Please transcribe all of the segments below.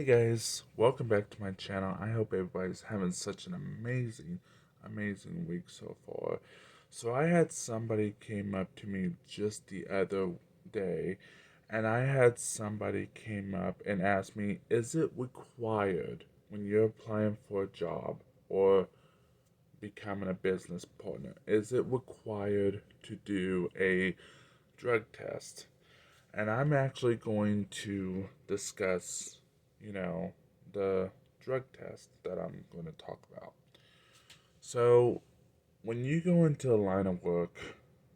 Hey guys, welcome back to my channel. I hope everybody's having such an amazing week so far. So I had somebody came up to me just the other day, and I had somebody came up and asked me, is it required when you're applying for a job or becoming a business partner? Is it required to do a drug test? And I'm actually going to discuss, you know, the drug test that I'm going to talk about. So, when you go into a line of work,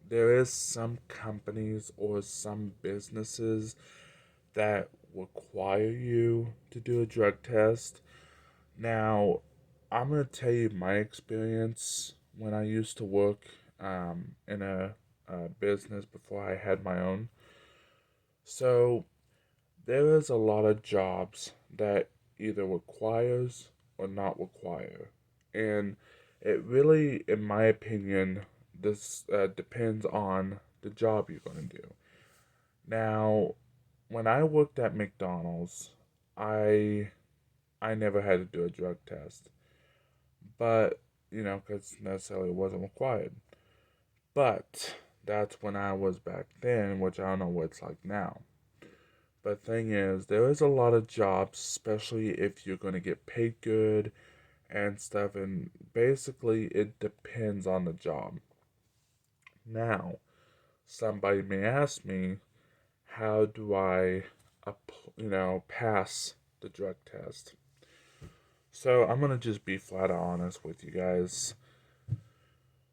there is some companies or some businesses that require you to do a drug test. Now, I'm going to tell you my experience when I used to work in a business before I had my own. So, there is a lot of jobs that either requires or not require. And it really, in my opinion, this depends on the job you're going to do. Now, when I worked at McDonald's, I I never had to do a drug test, but because necessarily it wasn't required. But that's when I was back then, which I don't know what it's like now. But thing is, there is a lot of jobs, especially if you're going to get paid good and stuff, and basically it depends on the job. Now, somebody may ask me, how do I, pass the drug test? So I'm gonna just be flat out honest with you guys.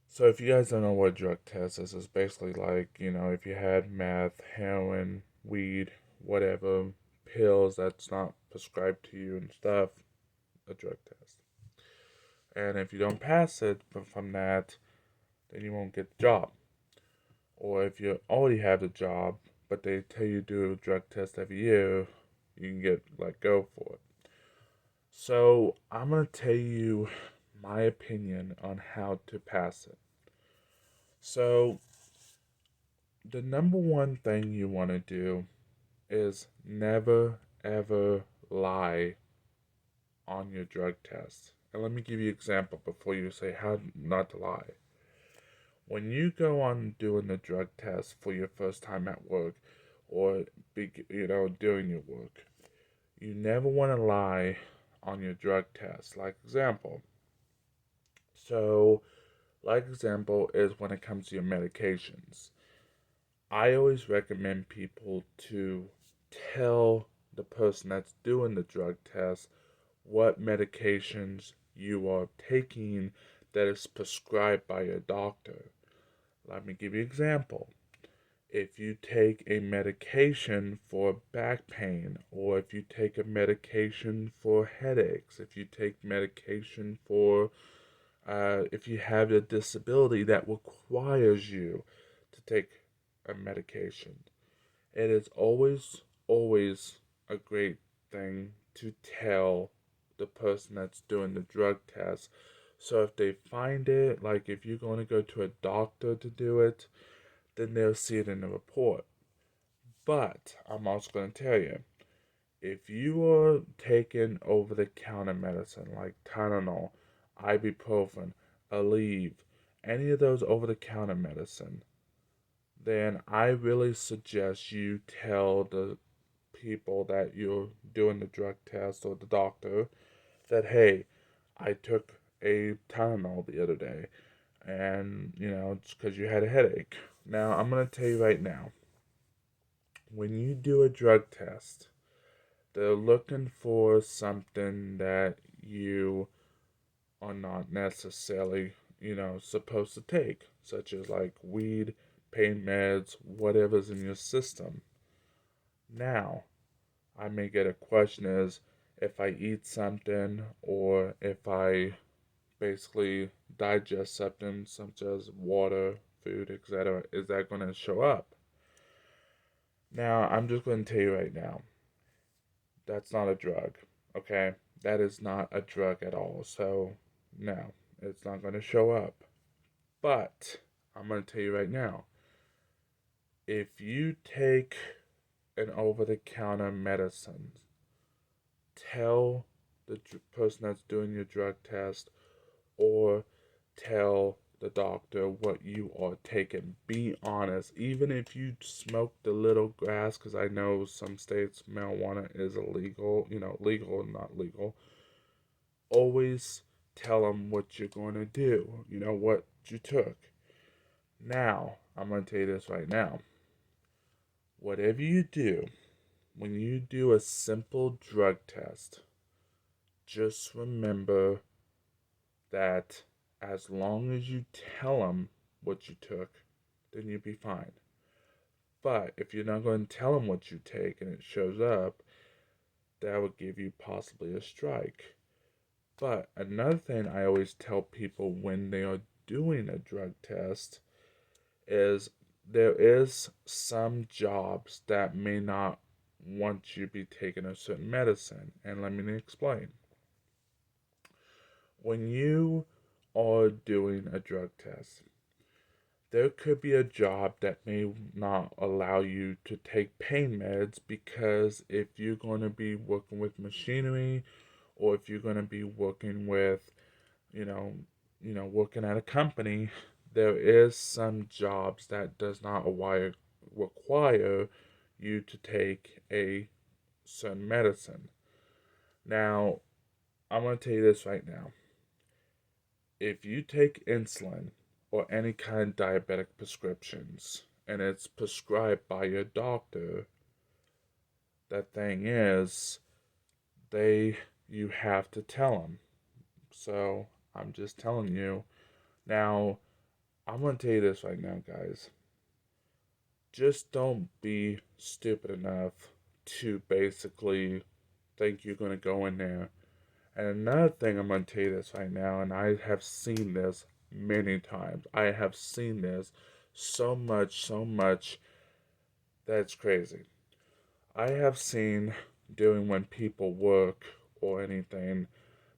So if you guys don't know what a drug test is, it's basically like, if you had meth, heroin, weed, whatever, pills that's not prescribed to you and stuff, a drug test. And if you don't pass it from that, then you won't get the job. Or if you already have the job, but they tell you to do a drug test every year, you can get let go for it. So I'm going to tell you my opinion on how to pass it. So the number one thing you want to do is never ever lie on your drug test. And let me give you an example before you say how not to lie. When you go on doing the drug test for your first time at work or doing your work, you never want to lie on your drug test. So like example is when it comes to your medications. I always recommend people to tell the person that's doing the drug test what medications you are taking that is prescribed by your doctor. Let me give you an example. If you take a medication for back pain, or if you take a medication for headaches, if you take medication for, if you have a disability that requires you to take a medication, it is always a great thing to tell the person that's doing the drug test. So if they find it, like if you're going to go to a doctor to do it, then they'll see it in the report. But I'm also going to tell you, if you are taking over the counter medicine like Tylenol, ibuprofen, Aleve, any of those over the counter medicine, then I really suggest you tell the people that you're doing the drug test or the doctor that, hey, I took a Tylenol the other day and, it's because you had a headache. Now, I'm going to tell you right now, when you do a drug test, they're looking for something that you are not necessarily, supposed to take, such as like weed, pain meds, whatever's in your system. Now, I may get a question is if I eat something or if I basically digest something such as water, food, etc., is that going to show up? Now, I'm just going to tell you right now, that's not a drug, okay? That is not a drug at all. So, no, it's not going to show up. But, I'm going to tell you right now, if you take an over the counter medicine, tell the person that's doing your drug test, or tell the doctor what you are taking. Be honest. Even if you smoked a little grass, because I know some states marijuana is illegal, legal or not legal, always tell them what you're going to do, what you took. Now, I'm going to tell you this right now. Whatever you do, when you do a simple drug test, just remember that as long as you tell them what you took, then you'll be fine. But if you're not going to tell them what you take and it shows up, that would give you possibly a strike. But another thing I always tell people when they are doing a drug test is there is some jobs that may not want you to be taking a certain medicine. And let me explain. When you are doing a drug test, there could be a job that may not allow you to take pain meds, because if you're going to be working with machinery, or if you're going to be working with, working at a company, there is some jobs that does not require you to take a certain medicine. Now, I'm going to tell you this right now. If you take insulin or any kind of diabetic prescriptions and it's prescribed by your doctor, the thing is, you have to tell them. So I'm just telling you. Now, I'm going to tell you this right now, guys. Just don't be stupid enough to basically think you're going to go in there. And another thing, I'm going to tell you this right now, and I have seen this many times. I have seen this so much that it's crazy. I have seen during when people work or anything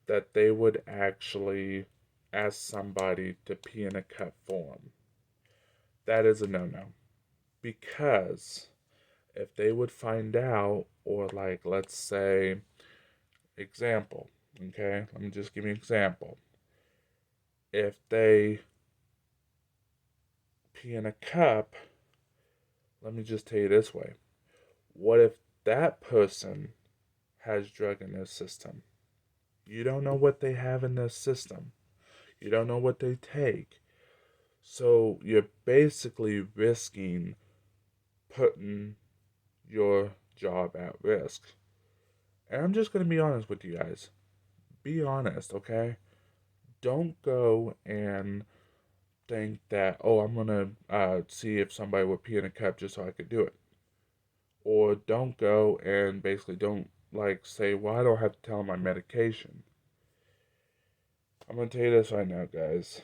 that they would actually ask somebody to pee in a cup for them. That is a no-no. Because if they would find out, or like, let's say, example, okay? Let me just give you an example. If they pee in a cup, let me just tell you this way. What if that person has drug in their system? You don't know what they have in their system. You don't know what they take. So you're basically risking putting your job at risk. And I'm just going to be honest with you guys. Be honest, okay? Don't go and think that, oh, I'm going to see if somebody would pee in a cup just so I could do it. Or don't go and basically don't say, well, I don't have to tell them my medication. I'm going to tell you this right now, guys.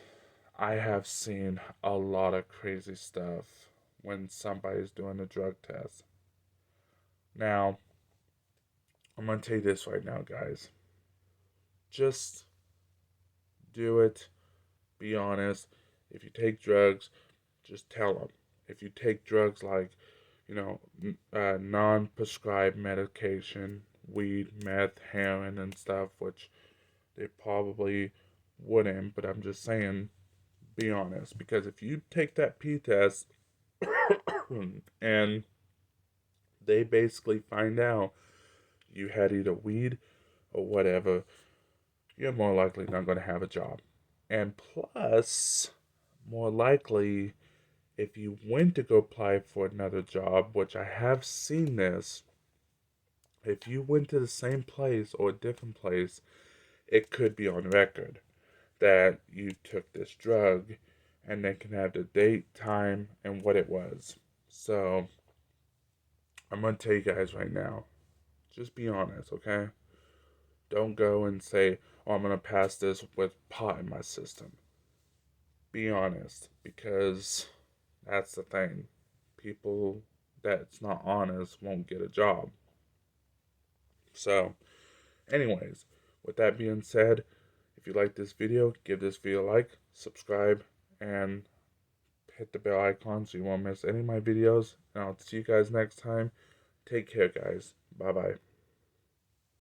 I have seen a lot of crazy stuff when somebody's doing a drug test. Now, I'm going to tell you this right now, guys. Just do it. Be honest. If you take drugs, just tell them. If you take drugs like, non-prescribed medication, weed, meth, heroin, and stuff, which they probably wouldn't, but I'm just saying, be honest. Because if you take that P test and they basically find out you had either weed or whatever, you're more likely not going to have a job. And plus, more likely, if you went to go apply for another job, which I have seen this, if you went to the same place or a different place, it could be on record that you took this drug, and they can have the date, time, and what it was. So, I'm going to tell you guys right now, just be honest, okay? Don't go and say, oh, I'm going to pass this with pot in my system. Be honest, because that's the thing. People that's not honest won't get a job. So, anyways, with that being said, if you like this video, give this video a like, subscribe, and hit the bell icon so you won't miss any of my videos. And I'll see you guys next time. Take care, guys. Bye-bye.